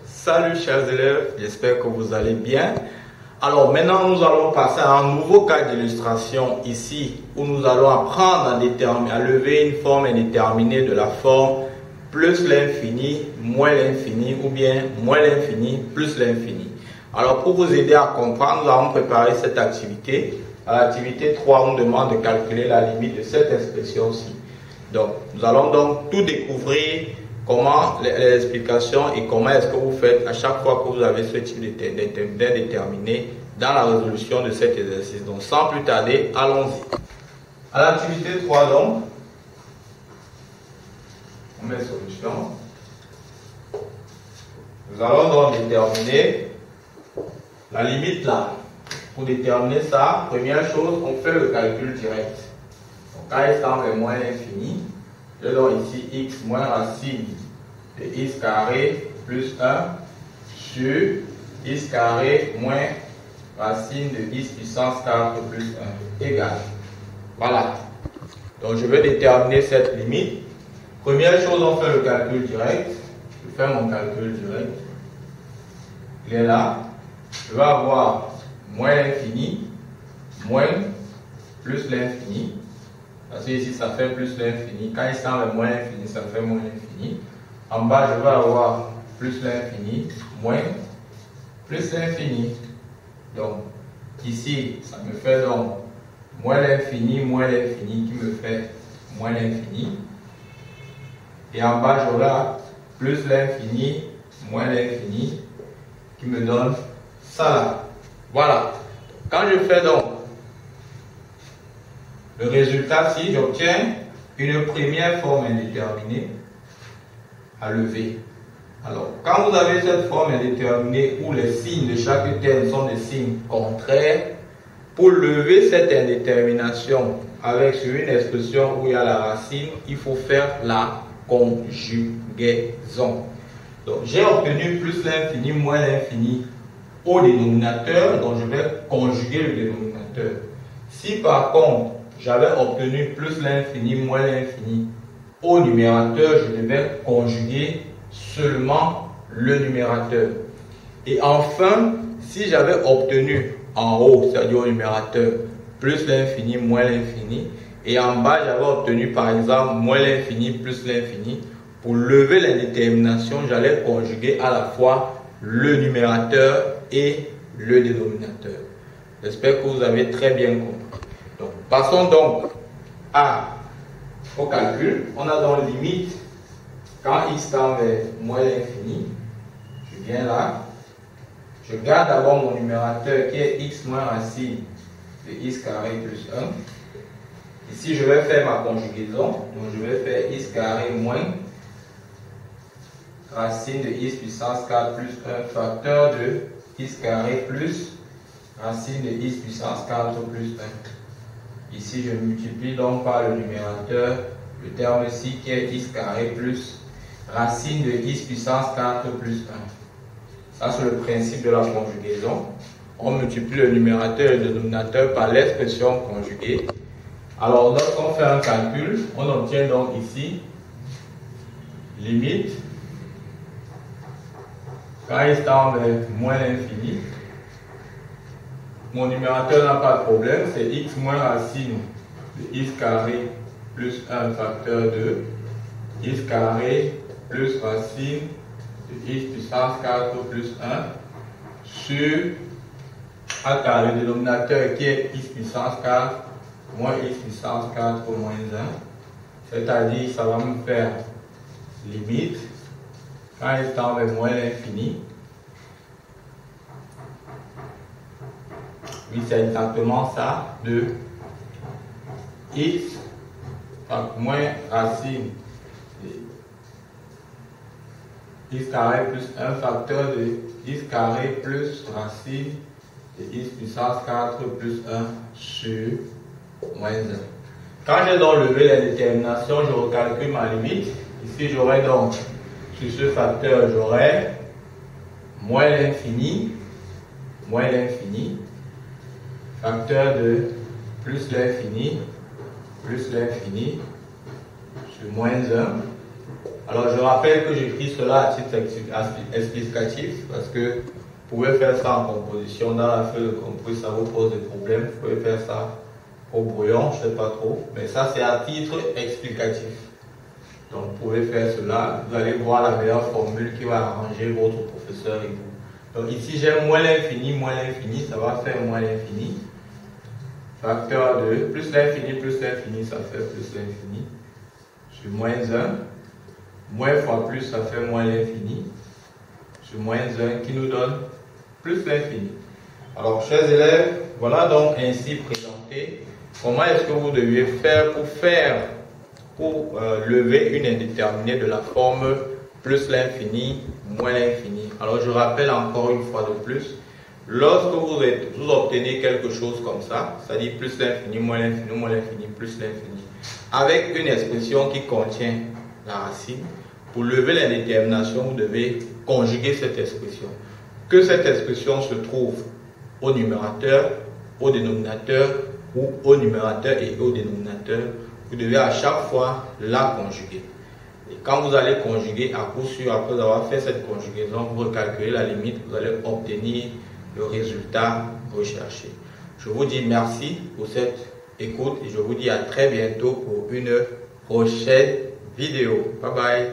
Salut chers élèves, j'espère que vous allez bien. Alors maintenant nous allons passer à un nouveau cas d'illustration ici où nous allons apprendre à lever une forme indéterminée de la forme plus l'infini, moins l'infini ou bien moins l'infini plus l'infini. Alors pour vous aider à comprendre, nous allons préparer cette activité. À l'activité 3, on nous demande de calculer la limite de cette expression-ci. Donc nous allons donc tout découvrir. Comment les explications et comment est-ce que vous faites à chaque fois que vous avez ce type d'indéterminé dans la résolution de cet exercice. Donc sans plus tarder, allons-y. À l'activité 3 donc, on met solution. Nous allons donc déterminer la limite là. Pour déterminer ça, première chose, on fait le calcul direct. Donc quand il tend vers moins l'infini, je donne ici x moins racine de x carré plus 1 sur x carré moins racine de x puissance 4 plus 1 égale. Voilà. Donc je vais déterminer cette limite. Première chose, on fait le calcul direct. Je fais mon calcul direct. Il est là. Je vais avoir moins l'infini, moins plus l'infini. Parce que ici, ça fait plus l'infini. Quand il s'en va moins l'infini, ça fait moins l'infini. En bas, je vais avoir plus l'infini, moins plus l'infini. Donc, ici, ça me fait donc moins l'infini qui me fait moins l'infini. Et en bas, j'aurai plus l'infini, moins l'infini qui me donne ça là. Voilà. Quand je fais donc le résultat, si j'obtiens une première forme indéterminée à lever. Alors, quand vous avez cette forme indéterminée où les signes de chaque terme sont des signes contraires, pour lever cette indétermination sur une expression où il y a la racine, il faut faire la conjugaison. Donc, j'ai obtenu plus l'infini, moins l'infini au dénominateur, donc je vais conjuguer le dénominateur. Si par contre, j'avais obtenu plus l'infini, moins l'infini au numérateur, je devais conjuguer seulement le numérateur. Et enfin, si j'avais obtenu en haut, c'est-à-dire au numérateur, plus l'infini, moins l'infini, et en bas, j'avais obtenu par exemple moins l'infini, plus l'infini, pour lever l'indétermination, j'allais conjuguer à la fois le numérateur et le dénominateur. J'espère que vous avez très bien compris. Donc, passons donc au calcul. On a donc limite quand x tend vers moins l'infini. Je viens là. Je garde d'abord mon numérateur qui est x moins racine de x carré plus 1. Ici, je vais faire ma conjugaison. Donc, je vais faire x carré moins racine de x puissance 4 plus 1 facteur de x carré plus racine de x puissance 4 plus 1. Ici, je multiplie donc par le numérateur le terme ici qui est x carré plus racine de x puissance 4 plus 1. Ça, c'est le principe de la conjugaison. On multiplie le numérateur et le dénominateur par l'expression conjuguée. Alors, lorsqu'on fait un calcul, on obtient donc ici limite quand il tend vers moins l'infini. Mon numérateur n'a pas de problème, c'est x moins racine de x carré plus 1 facteur de x carré plus racine de x puissance 4 plus 1 sur a carré, le dénominateur qui est x puissance 4 moins x puissance 4 moins 1. C'est-à-dire, ça va me faire limite quand il tend vers moins l'infini. Oui, c'est exactement ça, de x moins racine de x carré plus 1 facteur de x carré plus racine de x puissance 4 plus 1 sur moins 1. Quand j'ai donc levé la détermination, je recalcule ma limite. Ici, j'aurai donc, sur ce facteur, j'aurai moins l'infini, facteur de plus l'infini sur moins 1. Alors je rappelle que j'écris cela à titre explicatif parce que vous pouvez faire ça en composition. Dans la feuille de compos, ça vous pose des problèmes. Vous pouvez faire ça au brouillon, je ne sais pas trop. Mais ça, c'est à titre explicatif. Donc vous pouvez faire cela. Vous allez voir la meilleure formule qui va arranger votre professeur et vous. Donc ici, j'ai moins l'infini, ça va faire moins l'infini. Facteur de plus l'infini, ça fait plus l'infini. Sur moins 1. Moins fois plus, ça fait moins l'infini. Sur moins 1 qui nous donne plus l'infini. Alors, chers élèves, voilà donc ainsi présenté comment est-ce que vous deviez faire pour lever une indéterminée de la forme plus l'infini, moins l'infini. Alors, je rappelle encore une fois de plus, lorsque vous obtenez quelque chose comme ça, c'est-à-dire plus l'infini, moins l'infini, plus l'infini, avec une expression qui contient la racine, pour lever l'indétermination, vous devez conjuguer cette expression. Que cette expression se trouve au numérateur, au dénominateur ou au numérateur et au dénominateur, vous devez à chaque fois la conjuguer. Et quand vous allez conjuguer, à coup sûr, après avoir fait cette conjugaison, vous recalculez la limite, vous allez obtenir le résultat recherché. Je vous dis merci pour cette écoute et je vous dis à très bientôt pour une prochaine vidéo. Bye bye.